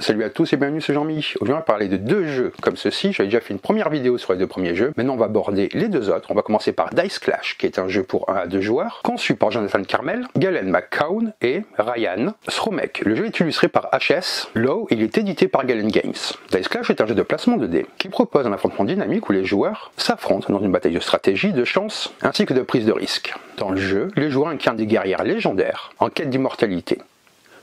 Salut à tous et bienvenue, c'est Jean-Mi. Aujourd'hui on va parler de deux jeux comme ceci. J'avais déjà fait une première vidéo sur les deux premiers jeux. Maintenant on va aborder les deux autres. On va commencer par Dice Clash, qui est un jeu pour 1 à 2 joueurs, conçu par Jonathan Carmel, Galen McCown et Ryan Sromek. Le jeu est illustré par HS Low et il est édité par Galen Games. Dice Clash est un jeu de placement de dés qui propose un affrontement dynamique où les joueurs s'affrontent dans une bataille de stratégie, de chance ainsi que de prise de risque. Dans le jeu, les joueurs incarnent des guerrières légendaires en quête d'immortalité.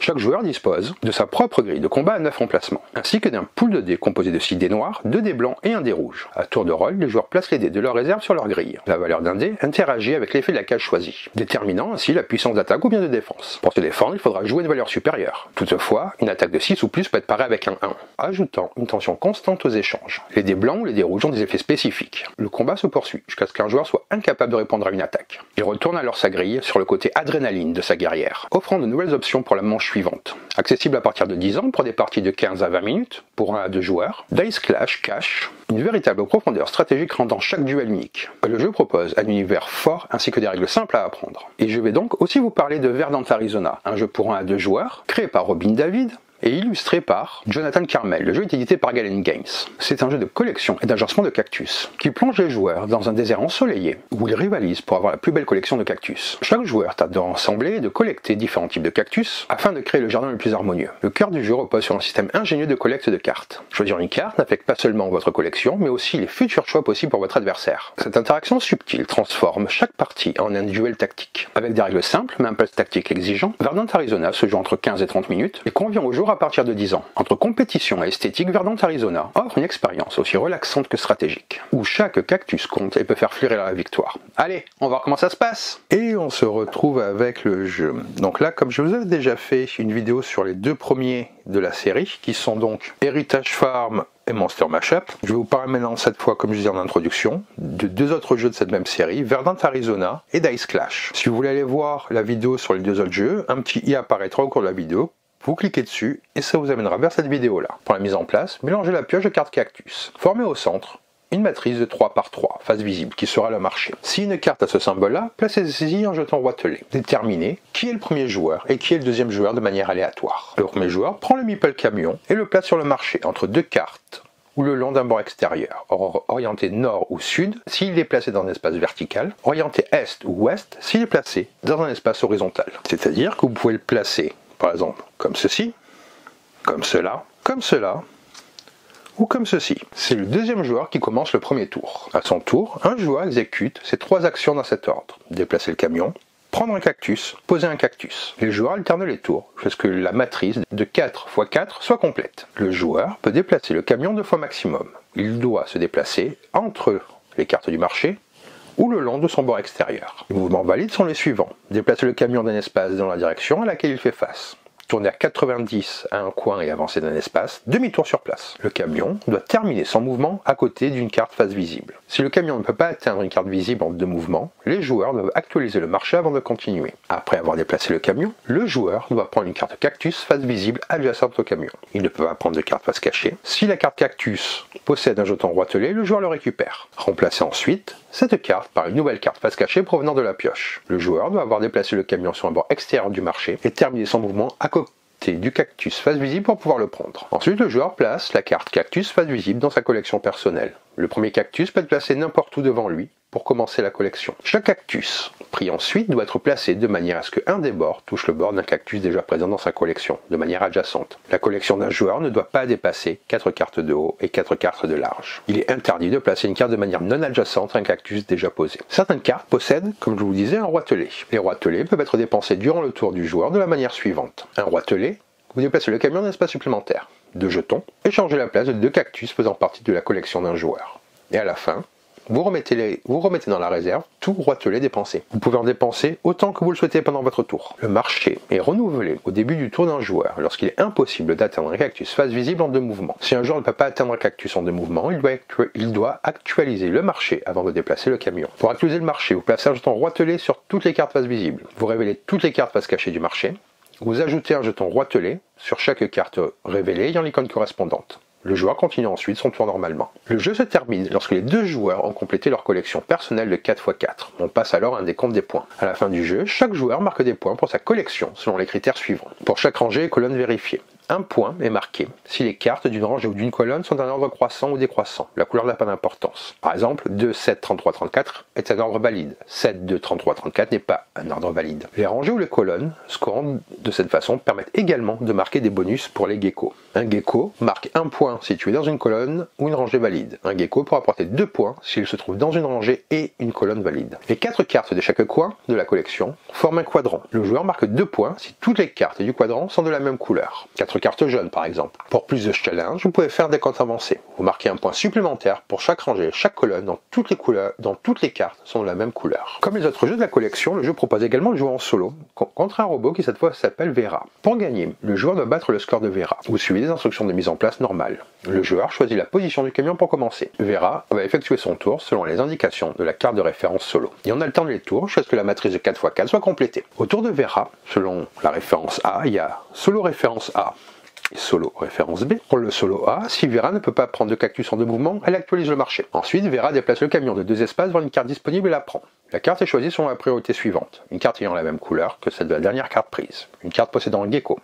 Chaque joueur dispose de sa propre grille de combat à 9 emplacements, ainsi que d'un pool de dés composé de 6 dés noirs, 2 dés blancs et 1 dé rouge. À tour de rôle, les joueurs placent les dés de leur réserve sur leur grille. La valeur d'un dé interagit avec l'effet de la case choisie, déterminant ainsi la puissance d'attaque ou bien de défense. Pour se défendre, il faudra jouer une valeur supérieure. Toutefois, une attaque de 6 ou plus peut être parée avec un 1, ajoutant une tension constante aux échanges. Les dés blancs ou les dés rouges ont des effets spécifiques. Le combat se poursuit jusqu'à ce qu'un joueur soit incapable de répondre à une attaque. Il retourne alors sa grille sur le côté adrénaline de sa guerrière, offrant de nouvelles options pour la manche suivante. Accessible à partir de 10 ans pour des parties de 15 à 20 minutes, pour 1 à 2 joueurs, Dice Clash cache une véritable profondeur stratégique rendant chaque duel unique. Le jeu propose un univers fort ainsi que des règles simples à apprendre. Et je vais donc aussi vous parler de Verdant Arizona, un jeu pour 1 à 2 joueurs, créé par Robin David, et illustré par Jonathan Carmel. Le jeu est édité par Galen Games. C'est un jeu de collection et d'agencement de cactus, qui plonge les joueurs dans un désert ensoleillé, où ils rivalisent pour avoir la plus belle collection de cactus. Chaque joueur tente de rassembler et de collecter différents types de cactus, afin de créer le jardin le plus harmonieux. Le cœur du jeu repose sur un système ingénieux de collecte de cartes. Choisir une carte n'affecte pas seulement votre collection, mais aussi les futurs choix possibles pour votre adversaire. Cette interaction subtile transforme chaque partie en un duel tactique. Avec des règles simples, mais un peu tactique exigeant, Verdant Arizona se joue entre 15 et 30 minutes, et convient aux joueurs à partir de 10 ans. Entre compétition et esthétique, Verdant Arizona offre une expérience aussi relaxante que stratégique, où chaque cactus compte et peut faire fleurir la victoire. Allez, on va voir comment ça se passe. Et on se retrouve avec le jeu. Donc là, comme je vous avais déjà fait une vidéo sur les deux premiers de la série, qui sont donc Heritage Farm et Monster Mashup. Je vais vous parler maintenant, cette fois, comme je disais en introduction, de deux autres jeux de cette même série, Verdant Arizona et Dice Clash. Si vous voulez aller voir la vidéo sur les deux autres jeux, un petit i apparaîtra au cours de la vidéo. Vous cliquez dessus et ça vous amènera vers cette vidéo-là. Pour la mise en place, mélangez la pioche de cartes cactus. Formez au centre une matrice de 3 par 3, face visible, qui sera le marché. Si une carte a ce symbole-là, placez-y en jeton roitelé. Déterminez qui est le premier joueur et qui est le deuxième joueur de manière aléatoire. Le premier joueur prend le meeple camion et le place sur le marché, entre deux cartes ou le long d'un bord extérieur, orienté nord ou sud s'il est placé dans un espace vertical, orienté est ou ouest s'il est placé dans un espace horizontal. C'est-à-dire que vous pouvez le placer par exemple, comme ceci, comme cela, ou comme ceci. C'est le deuxième joueur qui commence le premier tour. À son tour, un joueur exécute ces 3 actions dans cet ordre. Déplacer le camion, prendre un cactus, poser un cactus. Les joueurs alternent les tours, jusqu'à ce que la matrice de 4 x 4 soit complète. Le joueur peut déplacer le camion 2 fois maximum. Il doit se déplacer entre les cartes du marché, ou le long de son bord extérieur. Les mouvements valides sont les suivants. Déplacer le camion d'un espace dans la direction à laquelle il fait face. Tourner à 90 à un coin et avancer d'un espace, demi-tour sur place. Le camion doit terminer son mouvement à côté d'une carte face visible. Si le camion ne peut pas atteindre une carte visible en 2 mouvements, les joueurs doivent actualiser le marché avant de continuer. Après avoir déplacé le camion, le joueur doit prendre une carte cactus face visible adjacente au camion. Il ne peut pas prendre de carte face cachée. Si la carte cactus possède un jeton roitelé, le joueur le récupère. Remplacez ensuite cette carte par une nouvelle carte face cachée provenant de la pioche. Le joueur doit avoir déplacé le camion sur un bord extérieur du marché et terminer son mouvement à côté du cactus face visible pour pouvoir le prendre. Ensuite, le joueur place la carte cactus face visible dans sa collection personnelle. Le premier cactus peut être placé n'importe où devant lui pour commencer la collection. Chaque cactus pris ensuite doit être placé de manière à ce qu'un des bords touche le bord d'un cactus déjà présent dans sa collection, de manière adjacente. La collection d'un joueur ne doit pas dépasser 4 cartes de haut et 4 cartes de large. Il est interdit de placer une carte de manière non adjacente à un cactus déjà posé. Certaines cartes possèdent, comme je vous disais, un roitelé. Les roitelets peuvent être dépensés durant le tour du joueur de la manière suivante. Un roitelé, vous déplacez le camion d'un espace supplémentaire. 2 jetons, et changez la place de 2 cactus faisant partie de la collection d'un joueur. Et à la fin, vous remettez dans la réserve tout roitelé dépensé. Vous pouvez en dépenser autant que vous le souhaitez pendant votre tour. Le marché est renouvelé au début du tour d'un joueur lorsqu'il est impossible d'atteindre un cactus face visible en 2 mouvements. Si un joueur ne peut pas atteindre un cactus en 2 mouvements, il doit actualiser le marché avant de déplacer le camion. Pour actualiser le marché, vous placez un jeton roitelé sur toutes les cartes face visibles. Vous révélez toutes les cartes face cachée du marché. Vous ajoutez un jeton roitelé sur chaque carte révélée ayant l'icône correspondante. Le joueur continue ensuite son tour normalement. Le jeu se termine lorsque les deux joueurs ont complété leur collection personnelle de 4x4. On passe alors à un décompte des points. À la fin du jeu, chaque joueur marque des points pour sa collection selon les critères suivants. Pour chaque rangée et colonne vérifiée. Un point est marqué si les cartes d'une rangée ou d'une colonne sont d'un ordre croissant ou décroissant. La couleur n'a pas d'importance. Par exemple, 2, 7, 33, 34 est un ordre valide. 7, 2, 33, 34 n'est pas un ordre valide. Les rangées ou les colonnes, scorant de cette façon, permettent également de marquer des bonus pour les geckos. Un gecko marque un point situé dans une colonne ou une rangée valide. Un gecko pourra apporter 2 points s'il se trouve dans une rangée et une colonne valide. Les 4 cartes de chaque coin de la collection forment un quadrant. Le joueur marque 2 points si toutes les cartes du quadrant sont de la même couleur. 4 cartes jaunes par exemple. Pour plus de challenge, vous pouvez faire des comptes avancés. Vous marquez un point supplémentaire pour chaque rangée, chaque colonne, dans toutes les couleurs, dans toutes les cartes sont de la même couleur. Comme les autres jeux de la collection, le jeu propose également de jouer en solo contre un robot qui cette fois s'appelle Vera. Pour gagner, le joueur doit battre le score de Vera. Vous suivez des instructions de mise en place normales. Le joueur choisit la position du camion pour commencer. Vera va effectuer son tour selon les indications de la carte de référence solo. Et on alterne les tours jusqu'à ce que la matrice de 4x4 soit complétée. Au tour de Vera, selon la référence A, il y a solo référence A et solo référence B. Pour le solo A, si Vera ne peut pas prendre de cactus en 2 mouvements, elle actualise le marché. Ensuite, Vera déplace le camion de 2 espaces vers une carte disponible et la prend. La carte est choisie selon la priorité suivante. Une carte ayant la même couleur que celle de la dernière carte prise. Une carte possédant un gecko,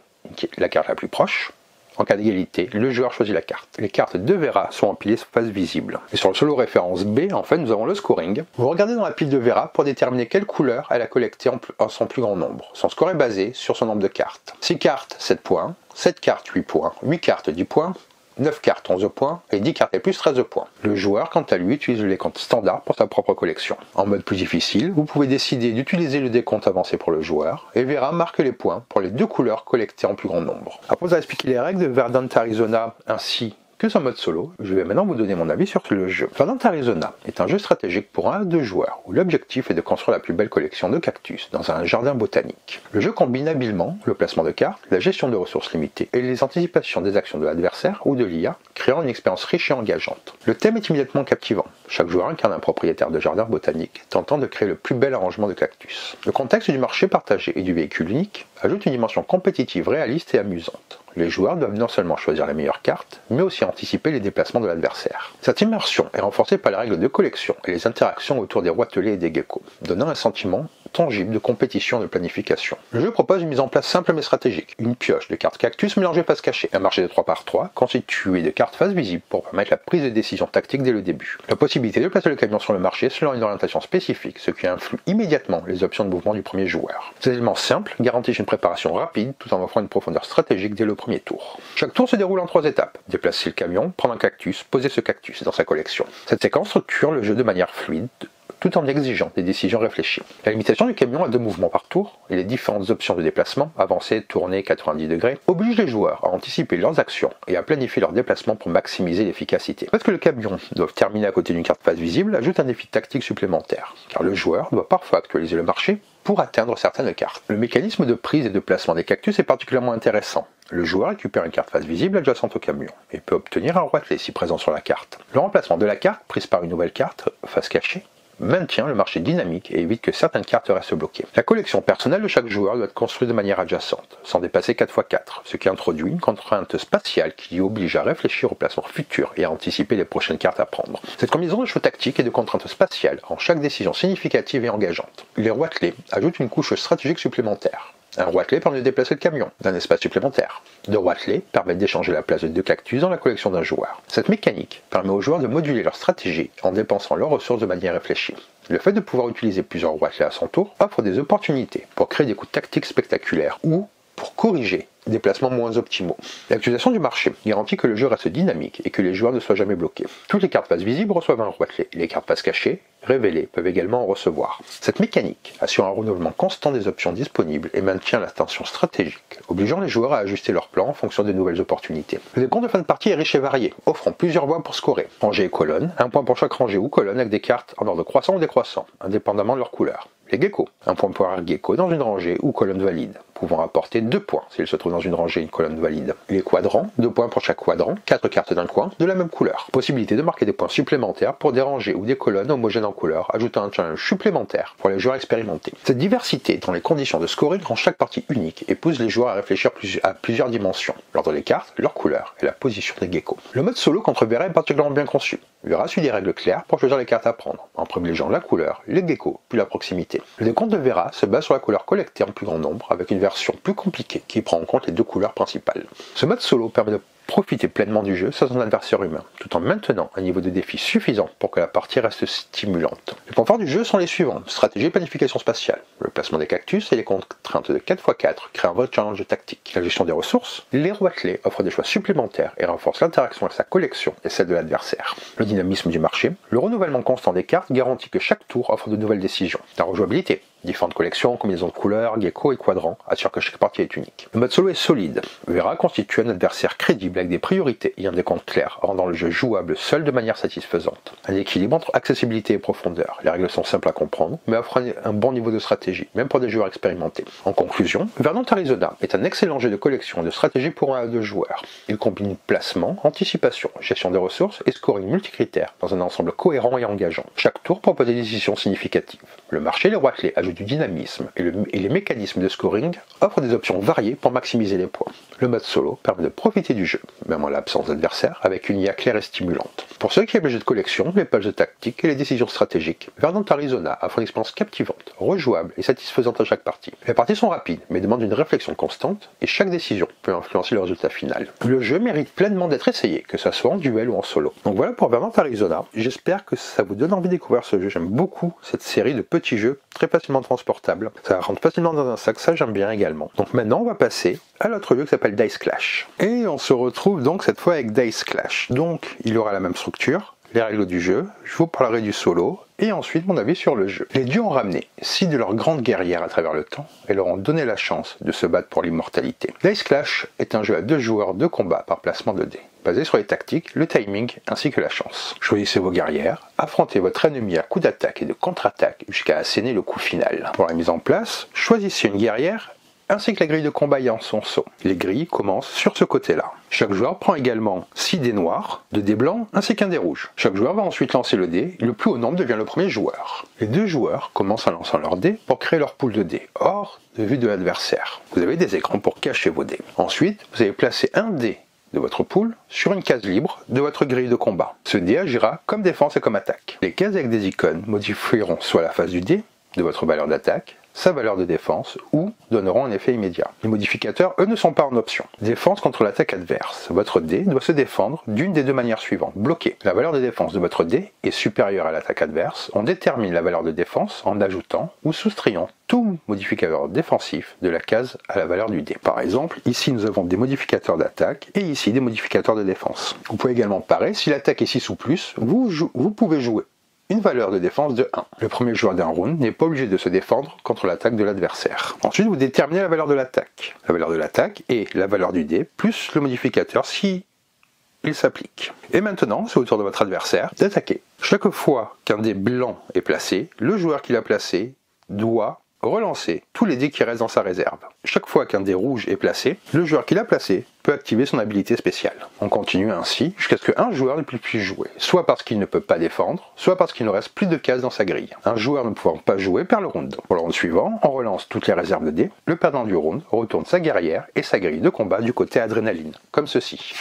la carte la plus proche. En cas d'égalité, le joueur choisit la carte. Les cartes de Vera sont empilées face visible. Et sur le solo référence B, en fait, nous avons le scoring. Vous regardez dans la pile de Vera pour déterminer quelle couleur elle a collecté en son plus grand nombre. Son score est basé sur son nombre de cartes. 6 cartes, 7 points. 7 cartes, 8 points. 8 cartes, 10 points. 9 cartes, 11 points, et 10 cartes et plus, 13 points. Le joueur, quant à lui, utilise le décompte standard pour sa propre collection. En mode plus difficile, vous pouvez décider d'utiliser le décompte avancé pour le joueur, et Vera marque les points pour les 2 couleurs collectées en plus grand nombre. Après vous avoir expliqué les règles de Verdant Arizona ainsi que son mode solo, je vais maintenant vous donner mon avis sur le jeu. Verdant Arizona est un jeu stratégique pour 1 à 2 joueurs, où l'objectif est de construire la plus belle collection de cactus dans un jardin botanique. Le jeu combine habilement le placement de cartes, la gestion de ressources limitées et les anticipations des actions de l'adversaire ou de l'IA, créant une expérience riche et engageante. Le thème est immédiatement captivant. Chaque joueur incarne un propriétaire de jardin botanique, tentant de créer le plus bel arrangement de cactus. Le contexte du marché partagé et du véhicule unique ajoute une dimension compétitive réaliste et amusante. Les joueurs doivent non seulement choisir les meilleures cartes, mais aussi anticiper les déplacements de l'adversaire. Cette immersion est renforcée par les règles de collection et les interactions autour des roitelets et des geckos, donnant un sentiment tangible de compétition et de planification. Le jeu propose une mise en place simple mais stratégique. Une pioche de cartes cactus mélangée face cachée. Un marché de 3x3 constitué de cartes face visible pour permettre la prise de décision tactique dès le début. La possibilité de placer le camion sur le marché selon une orientation spécifique, ce qui influe immédiatement les options de mouvement du premier joueur. Ces éléments simples garantissent une préparation rapide tout en offrant une profondeur stratégique dès le premier tour. Chaque tour se déroule en 3 étapes. Déplacer le camion, prendre un cactus, poser ce cactus dans sa collection. Cette séquence structure le jeu de manière fluide, tout en exigeant des décisions réfléchies. La limitation du camion à 2 mouvements par tour et les différentes options de déplacement, avancée, tournée, 90 degrés, obligent les joueurs à anticiper leurs actions et à planifier leurs déplacements pour maximiser l'efficacité. Parce que le camion doit terminer à côté d'une carte face visible ajoute un défi tactique supplémentaire, car le joueur doit parfois actualiser le marché pour atteindre certaines cartes. Le mécanisme de prise et de placement des cactus est particulièrement intéressant. Le joueur récupère une carte face visible adjacente au camion et peut obtenir un roitelet si présent sur la carte. Le remplacement de la carte, prise par une nouvelle carte, face cachée, maintient le marché dynamique et évite que certaines cartes restent bloquées. La collection personnelle de chaque joueur doit être construite de manière adjacente, sans dépasser 4x4, ce qui introduit une contrainte spatiale qui oblige à réfléchir au placement futur et à anticiper les prochaines cartes à prendre. Cette combinaison de choix tactiques et de contraintes spatiales rend chaque décision significative et engageante. Les roitelets ajoutent une couche stratégique supplémentaire. Un roitelet permet de déplacer le camion d'un espace supplémentaire. 2 roitelets permettent d'échanger la place de 2 cactus dans la collection d'un joueur. Cette mécanique permet aux joueurs de moduler leur stratégie en dépensant leurs ressources de manière réfléchie. Le fait de pouvoir utiliser plusieurs roitelets à son tour offre des opportunités pour créer des coups tactiques spectaculaires ou pour corriger des placements moins optimaux. L'actualisation du marché garantit que le jeu reste dynamique et que les joueurs ne soient jamais bloqués. Toutes les cartes face visibles reçoivent un roitelet. Les cartes face cachées, révélées, peuvent également en recevoir. Cette mécanique assure un renouvellement constant des options disponibles et maintient la tension stratégique, obligeant les joueurs à ajuster leur plan en fonction des nouvelles opportunités. Le décompte de fin de partie est riche et varié, offrant plusieurs voies pour scorer. Rangée et colonne, un point pour chaque rangée ou colonne avec des cartes en ordre croissant ou décroissant, indépendamment de leur couleur. Les geckos, un point pour un gecko dans une rangée ou colonne valide, pouvant rapporter 2 points s'il se trouve dans une rangée et une colonne valide. Les quadrants, 2 points pour chaque quadrant, 4 cartes d'un coin de la même couleur. Possibilité de marquer des points supplémentaires pour des rangées ou des colonnes homogènes en couleur, ajoutant un challenge supplémentaire pour les joueurs expérimentés. Cette diversité dans les conditions de scoring rend chaque partie unique et pousse les joueurs à réfléchir à plusieurs dimensions, l'ordre des cartes, leur couleur et la position des geckos. Le mode solo contre Vera est particulièrement bien conçu. Vera suit des règles claires pour choisir les cartes à prendre, en privilégiant la couleur, les geckos, puis la proximité. Le décompte de Vera se base sur la couleur collectée en plus grand nombre, avec une version plus compliquée qui prend en compte les deux couleurs principales. Ce mode solo permet de profiter pleinement du jeu sans un adversaire humain, tout en maintenant un niveau de défi suffisant pour que la partie reste stimulante. Les points forts du jeu sont les suivants: stratégie et planification spatiale, le placement des cactus et les contraintes de 4x4 créent un vrai challenge tactique. La gestion des ressources, les Watley offrent des choix supplémentaires et renforcent l'interaction avec sa collection et celle de l'adversaire. Le dynamisme du marché, le renouvellement constant des cartes garantit que chaque tour offre de nouvelles décisions. La rejouabilité, différentes collections, combinaisons de couleurs, geckos et quadrants assurent que chaque partie est unique. Le mode solo est solide. Vera constitue un adversaire crédible avec des priorités et un décompte clair, rendant le jeu jouable seul de manière satisfaisante. Un équilibre entre accessibilité et profondeur. Les règles sont simples à comprendre, mais offrent un bon niveau de stratégie, même pour des joueurs expérimentés. En conclusion, Verdansk Arizona est un excellent jeu de collection et de stratégie pour 1 à 2 joueurs. Il combine placement, anticipation, gestion des ressources et scoring multicritères dans un ensemble cohérent et engageant. Chaque tour propose des décisions significatives. Le marché et les Watley ajoutent du dynamisme et les mécanismes de scoring offrent des options variées pour maximiser les points. Le mode solo permet de profiter du jeu, même en l'absence d'adversaire, avec une IA claire et stimulante. Pour ceux qui aiment les jeux de collection, les pages de tactique et les décisions stratégiques, Verdansk Arizona offre une expérience captivante, rejouable et satisfaisante à chaque partie. Les parties sont rapides, mais demandent une réflexion constante, et chaque décision peut influencer le résultat final. Le jeu mérite pleinement d'être essayé, que ce soit en duel ou en solo. Donc voilà pour Verdansk Arizona, j'espère que ça vous donne envie de découvrir ce jeu. J'aime beaucoup cette série de petits jeux très facilement transportables. Ça rentre facilement dans un sac, ça j'aime bien également. Donc maintenant on va passer à l'autre jeu qui s'appelle Dice Clash. Et on se retrouve donc cette fois avec Dice Clash. Donc il aura la même structure, les règles du jeu, je vous parlerai du solo, et ensuite mon avis sur le jeu. Les dieux ont ramené 6 de leurs grandes guerrières à travers le temps, et leur ont donné la chance de se battre pour l'immortalité. Dice Clash est un jeu à 2 joueurs de combat par placement de dés, basé sur les tactiques, le timing ainsi que la chance. Choisissez vos guerrières, affrontez votre ennemi à coups d'attaque et de contre-attaque jusqu'à asséner le coup final. Pour la mise en place, choisissez une guerrière ainsi que la grille de combat ayant son saut. Les grilles commencent sur ce côté-là. Chaque joueur prend également 6 dés noirs, 2 dés blancs ainsi qu'un dé rouge. Chaque joueur va ensuite lancer le dé, le plus haut nombre devient le premier joueur. Les 2 joueurs commencent en lançant leurs dés pour créer leur pool de dés, hors de vue de l'adversaire. Vous avez des écrans pour cacher vos dés. Ensuite, vous allez placer un dé de votre pool sur une case libre de votre grille de combat. Ce dé agira comme défense et comme attaque. Les cases avec des icônes modifieront soit la face du dé, de votre valeur d'attaque, sa valeur de défense ou donneront un effet immédiat. Les modificateurs, eux, ne sont pas en option. Défense contre l'attaque adverse. Votre dé doit se défendre d'une des 2 manières suivantes. Bloqué. La valeur de défense de votre dé est supérieure à l'attaque adverse. On détermine la valeur de défense en ajoutant ou soustrayant tout modificateur défensif de la case à la valeur du dé. Par exemple, ici nous avons des modificateurs d'attaque et ici des modificateurs de défense. Vous pouvez également parer, si l'attaque est 6 ou plus, vous pouvez jouer une valeur de défense de 1. Le premier joueur d'un round n'est pas obligé de se défendre contre l'attaque de l'adversaire. Ensuite, vous déterminez la valeur de l'attaque. La valeur de l'attaque est la valeur du dé plus le modificateur si il s'applique. Et maintenant, c'est au tour de votre adversaire d'attaquer. Chaque fois qu'un dé blanc est placé, le joueur qui l'a placé doit relancer tous les dés qui restent dans sa réserve. Chaque fois qu'un dé rouge est placé, le joueur qui l'a placé peut activer son habilité spéciale. On continue ainsi jusqu'à ce qu'un joueur ne puisse plus jouer, soit parce qu'il ne peut pas défendre, soit parce qu'il ne reste plus de cases dans sa grille. Un joueur ne pouvant pas jouer perd le round. Pour le round suivant, on relance toutes les réserves de dés, le perdant du round retourne sa guerrière et sa grille de combat du côté adrénaline, comme ceci.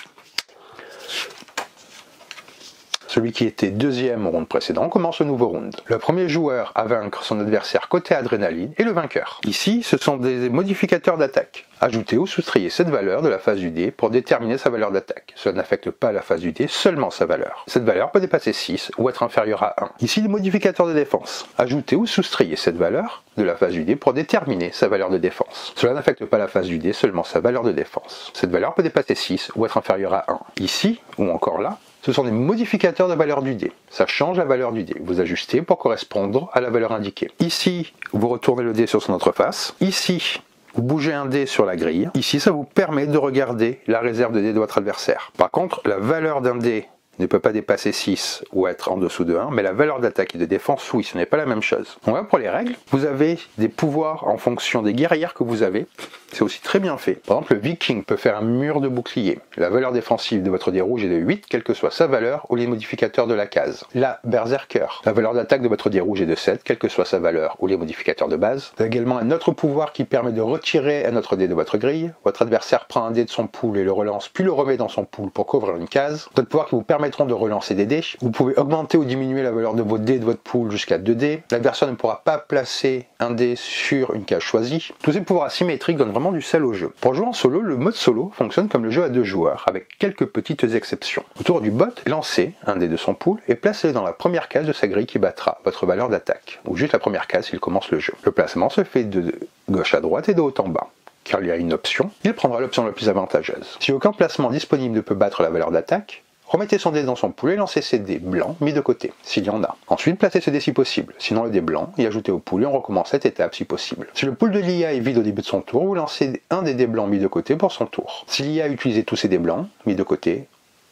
Celui qui était deuxième au round précédent commence le nouveau round. Le premier joueur à vaincre son adversaire côté adrénaline est le vainqueur. Ici, ce sont des modificateurs d'attaque. Ajoutez ou soustrayez cette valeur de la phase du dé pour déterminer sa valeur d'attaque. Cela n'affecte pas la phase du dé, seulement sa valeur. Cette valeur peut dépasser 6 ou être inférieure à 1. Ici, les modificateurs de défense. Ajoutez ou soustrayez cette valeur de la phase du dé pour déterminer sa valeur de défense. Cela n'affecte pas la phase du dé, seulement sa valeur de défense. Cette valeur peut dépasser 6 ou être inférieure à 1. Ici, ou encore là, ce sont des modificateurs de valeur du dé. Ça change la valeur du dé. Vous ajustez pour correspondre à la valeur indiquée. Ici, vous retournez le dé sur son autre face. Ici, vous bougez un dé sur la grille. Ici, ça vous permet de regarder la réserve de dés de votre adversaire. Par contre, la valeur d'un dé ne peut pas dépasser 6 ou être en dessous de 1, mais la valeur d'attaque et de défense, oui, ce n'est pas la même chose. On va pour les règles. Vous avez des pouvoirs en fonction des guerrières que vous avez. C'est aussi très bien fait. Par exemple, le viking peut faire un mur de bouclier. La valeur défensive de votre dé rouge est de 8, quelle que soit sa valeur ou les modificateurs de la case. La berserker. La valeur d'attaque de votre dé rouge est de 7, quelle que soit sa valeur ou les modificateurs de base. Vous avez également un autre pouvoir qui permet de retirer un autre dé de votre grille. Votre adversaire prend un dé de son pool et le relance, puis le remet dans son pool pour couvrir une case. D'autres pouvoirs qui vous permettent permettront de relancer des dés. Vous pouvez augmenter ou diminuer la valeur de vos dés de votre pool jusqu'à 2 dés. L'adversaire ne pourra pas placer un dé sur une case choisie. Tous ces pouvoirs asymétriques donnent vraiment du sel au jeu. Pour jouer en solo, le mode solo fonctionne comme le jeu à 2 joueurs, avec quelques petites exceptions. Autour du bot, lancez un dé de son pool et placez-le dans la première case de sa grille qui battra votre valeur d'attaque, ou juste la première case s'il commence le jeu. Le placement se fait de gauche à droite et de haut en bas. Car il y a une option, il prendra l'option la plus avantageuse. Si aucun placement disponible ne peut battre la valeur d'attaque, remettez son dé dans son pool et lancez ses dés blancs mis de côté, s'il y en a. Ensuite, placez ce dé si possible, sinon le dé blanc, et ajoutez au pool et on recommence cette étape si possible. Si le pool de l'IA est vide au début de son tour, vous lancez un des dés blancs mis de côté pour son tour. Si l'IA a utilisé tous ses dés blancs mis de côté,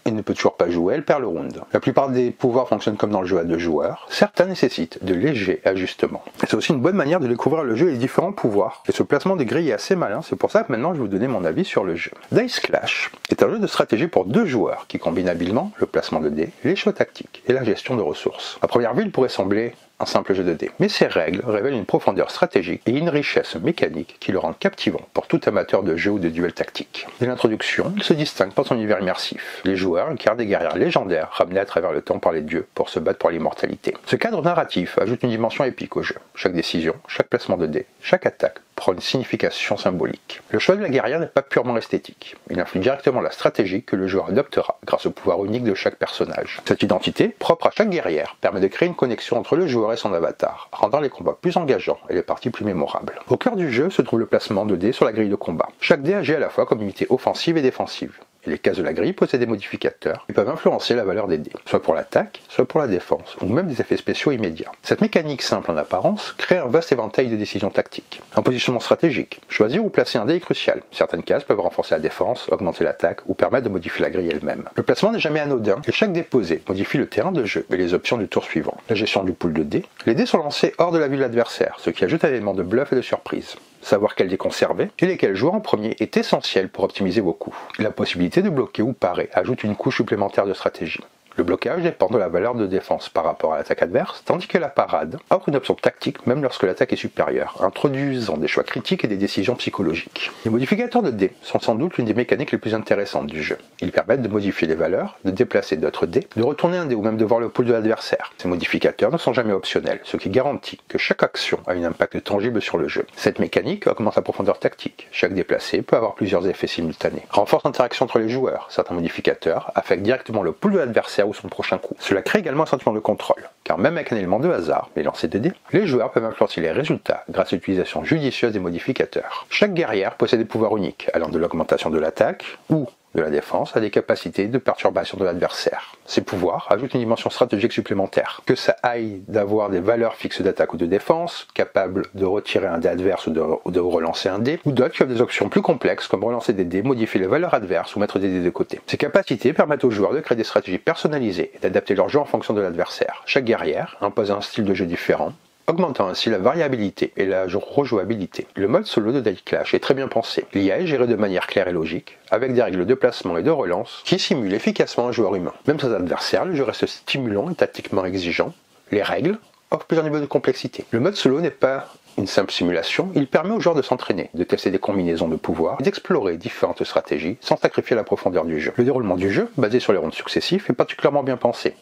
il ne peut toujours pas jouer, elle perd le round. La plupart des pouvoirs fonctionnent comme dans le jeu à 2 joueurs. Certains nécessitent de légers ajustements. C'est aussi une bonne manière de découvrir le jeu et les différents pouvoirs. Et ce placement des grilles est assez malin, c'est pour ça que maintenant je vais vous donner mon avis sur le jeu. Dice Clash est un jeu de stratégie pour 2 joueurs qui combine habilement le placement de dés, les choix tactiques et la gestion de ressources. À première vue, il pourrait sembler un simple jeu de dés. Mais ces règles révèlent une profondeur stratégique et une richesse mécanique qui le rendent captivant pour tout amateur de jeu ou de duel tactique. Dès l'introduction, il se distingue par son univers immersif. Les joueurs incarnent des guerrières légendaires ramenés à travers le temps par les dieux pour se battre pour l'immortalité. Ce cadre narratif ajoute une dimension épique au jeu. Chaque décision, chaque placement de dés, chaque attaque prend une signification symbolique. Le choix de la guerrière n'est pas purement esthétique. Il influe directement la stratégie que le joueur adoptera grâce au pouvoir unique de chaque personnage. Cette identité, propre à chaque guerrière, permet de créer une connexion entre le joueur et son avatar, rendant les combats plus engageants et les parties plus mémorables. Au cœur du jeu se trouve le placement de dés sur la grille de combat. Chaque dé agit à la fois comme unité offensive et défensive. Et les cases de la grille possèdent des modificateurs qui peuvent influencer la valeur des dés, soit pour l'attaque, soit pour la défense, ou même des effets spéciaux immédiats. Cette mécanique simple en apparence crée un vaste éventail de décisions tactiques. Un positionnement stratégique. Choisir ou placer un dé est crucial. Certaines cases peuvent renforcer la défense, augmenter l'attaque ou permettre de modifier la grille elle-même. Le placement n'est jamais anodin et chaque dé posé modifie le terrain de jeu et les options du tour suivant. La gestion du pool de dés. Les dés sont lancés hors de la vue de l'adversaire, ce qui ajoute un élément de bluff et de surprise. Savoir quels dés conserver et lesquels jouer en premier est essentiel pour optimiser vos coups. La possibilité de bloquer ou parer ajoute une couche supplémentaire de stratégie. Le blocage dépend de la valeur de défense par rapport à l'attaque adverse, tandis que la parade offre une option tactique même lorsque l'attaque est supérieure, introduisant des choix critiques et des décisions psychologiques. Les modificateurs de dés sont sans doute l'une des mécaniques les plus intéressantes du jeu. Ils permettent de modifier les valeurs, de déplacer d'autres dés, de retourner un dé ou même de voir le pool de l'adversaire. Ces modificateurs ne sont jamais optionnels, ce qui garantit que chaque action a un impact tangible sur le jeu. Cette mécanique augmente la profondeur tactique. Chaque déplacé peut avoir plusieurs effets simultanés. Renforce l'interaction entre les joueurs. Certains modificateurs affectent directement le pool de l'adversaire ou son prochain coup. Cela crée également un sentiment de contrôle, car même avec un élément de hasard, mais lancé des dés, les joueurs peuvent influencer les résultats grâce à l'utilisation judicieuse des modificateurs. Chaque guerrière possède des pouvoirs uniques, allant de l'augmentation de l'attaque ou de la défense à des capacités de perturbation de l'adversaire. Ces pouvoirs ajoutent une dimension stratégique supplémentaire. Que ça aille d'avoir des valeurs fixes d'attaque ou de défense, capables de retirer un dé adverse ou de relancer un dé, ou d'autres qui ont des options plus complexes comme relancer des dés, modifier les valeurs adverses ou mettre des dés de côté. Ces capacités permettent aux joueurs de créer des stratégies personnalisées et d'adapter leur jeu en fonction de l'adversaire. Chaque guerrière impose un style de jeu différent, augmentant ainsi la variabilité et la rejouabilité. Le mode solo de Dice Clash est très bien pensé. L'IA est gérée de manière claire et logique, avec des règles de placement et de relance qui simulent efficacement un joueur humain. Même sans adversaire, le jeu reste stimulant et tactiquement exigeant. Les règles offrent plusieurs niveaux de complexité. Le mode solo n'est pas une simple simulation, il permet aux joueurs de s'entraîner, de tester des combinaisons de pouvoirs et d'explorer différentes stratégies sans sacrifier la profondeur du jeu. Le déroulement du jeu, basé sur les rounds successifs, est particulièrement bien pensé.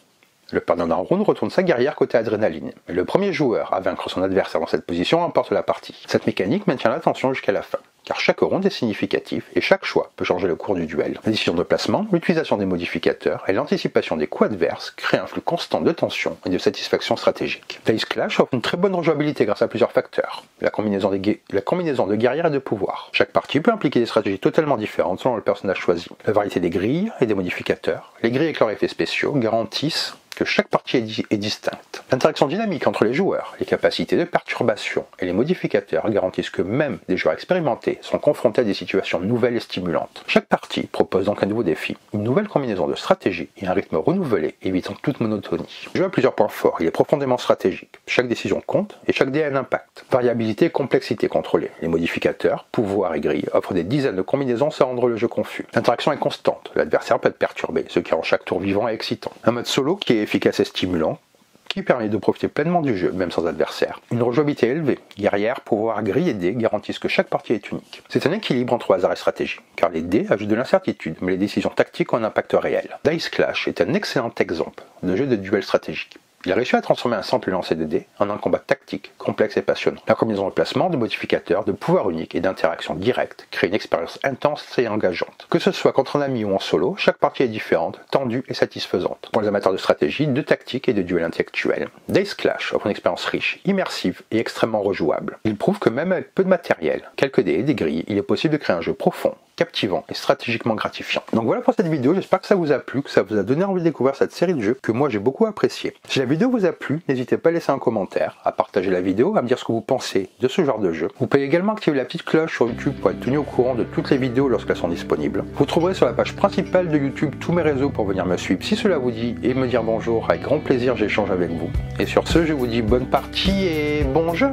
Le perdant d'un round retourne sa guerrière côté adrénaline. Et le premier joueur à vaincre son adversaire dans cette position remporte la partie. Cette mécanique maintient l'attention jusqu'à la fin, car chaque round est significatif et chaque choix peut changer le cours du duel. La décision de placement, l'utilisation des modificateurs et l'anticipation des coups adverses créent un flux constant de tension et de satisfaction stratégique. Dice Clash offre une très bonne rejouabilité grâce à plusieurs facteurs. La combinaison de guerrières et de pouvoirs. Chaque partie peut impliquer des stratégies totalement différentes selon le personnage choisi. La variété des grilles et des modificateurs. Les grilles avec leurs effets spéciaux garantissent que chaque partie est distincte. L'interaction dynamique entre les joueurs, les capacités de perturbation et les modificateurs garantissent que même des joueurs expérimentés sont confrontés à des situations nouvelles et stimulantes. Chaque partie propose donc un nouveau défi, une nouvelle combinaison de stratégies et un rythme renouvelé évitant toute monotonie. Le jeu a plusieurs points forts, il est profondément stratégique. Chaque décision compte et chaque dé a un impact. Variabilité et complexité contrôlée. Les modificateurs, pouvoirs et grilles offrent des dizaines de combinaisons sans rendre le jeu confus. L'interaction est constante, l'adversaire peut être perturbé, ce qui rend chaque tour vivant et excitant. Un mode solo qui est efficace et stimulant, qui permet de profiter pleinement du jeu, même sans adversaire. Une rejouabilité élevée, guerrière, pouvoir griller dés garantissent que chaque partie est unique. C'est un équilibre entre hasard et stratégie, car les dés ajoutent de l'incertitude, mais les décisions tactiques ont un impact réel. Dice Clash est un excellent exemple de jeu de duel stratégique. Il a réussi à transformer un simple lancer de dés en un combat tactique, complexe et passionnant. La combinaison de placements, de modificateurs, de pouvoirs uniques et d'interactions directes crée une expérience intense et engageante. Que ce soit contre un ami ou en solo, chaque partie est différente, tendue et satisfaisante. Pour les amateurs de stratégie, de tactique et de duel intellectuel, Dice Clash offre une expérience riche, immersive et extrêmement rejouable. Il prouve que même avec peu de matériel, quelques dés et des grilles, il est possible de créer un jeu profond, captivant et stratégiquement gratifiant. Donc voilà pour cette vidéo, j'espère que ça vous a plu, que ça vous a donné envie de découvrir cette série de jeux que moi j'ai beaucoup apprécié. Si la vidéo vous a plu, n'hésitez pas à laisser un commentaire, à partager la vidéo, à me dire ce que vous pensez de ce genre de jeu. Vous pouvez également activer la petite cloche sur YouTube pour être tenu au courant de toutes les vidéos lorsqu'elles sont disponibles. Vous trouverez sur la page principale de YouTube tous mes réseaux pour venir me suivre si cela vous dit et me dire bonjour, avec grand plaisir j'échange avec vous. Et sur ce, je vous dis bonne partie et bon jeu!